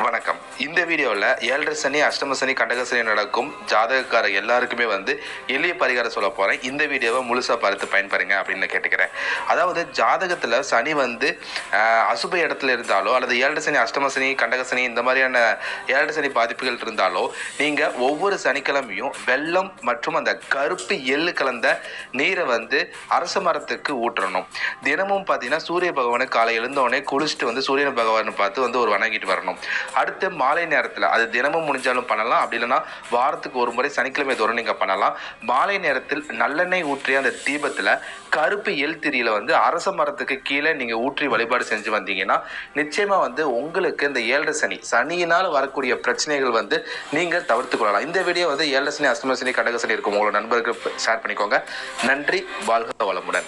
வணக்கம். இந்த வீடியோவில் 7 சனி, அஷ்டம சனி, கண்டக சனி நடக்கும் ஜாதகக்கார எல்லாருக்குமே எளிய பரிகாரம் சொல்ல போகிறேன். இந்த வீடியோவை முழுசாக பார்த்து பயன்பெறுங்க அப்படின்னு கேட்டுக்கிறேன். அதாவது ஜாதகத்தில் சனி அசுப இடத்துல இருந்தாலோ அல்லது 7 சனி, அஷ்டம சனி, கண்டக சனி இந்த மாதிரியான 7 சனி பாதிப்புகள் இருந்தாலோ நீங்கள் ஒவ்வொரு சனிக்கிழமையும் வெல்லம் மற்றும் அந்த கருப்பு எள்ளு கலந்த நீரை அரச மரத்துக்கு ஊற்றணும். தினமும் பார்த்தீங்கன்னா சூரிய பகவானை காலை எழுந்தோடனே குளிச்சுட்டு சூரியன் பகவானை பார்த்து ஒரு வணங்கிட்டு வரணும். அடுத்து மாலை நேரத்தில் அது தினமும் முடிஞ்சாலும் பண்ணலாம், அப்படி இல்லைன்னா வாரத்துக்கு ஒரு முறை சனிக்கிழமை தோறும் நீங்கள் பண்ணலாம். மாலை நேரத்தில் நல்லெண்ணெய் ஊற்றிய அந்த தீபத்தில் கருப்பு எள் திரியில அரச மரத்துக்கு கீழே நீங்கள் ஊற்றி வழிபாடு செஞ்சு வந்தீங்கன்னா நிச்சயமாக உங்களுக்கு இந்த 7 சனி சனியினால் வரக்கூடிய பிரச்சனைகள் நீங்கள் தவிர்த்து கொள்ளலாம். இந்த வீடியோ 7 சனி, அஷ்டம சனி, கடக சனி இருக்கும் உங்களோட நண்பர்களுக்கு ஷேர் பண்ணிக்கோங்க. நன்றி. வாழ்க வளமுடன்.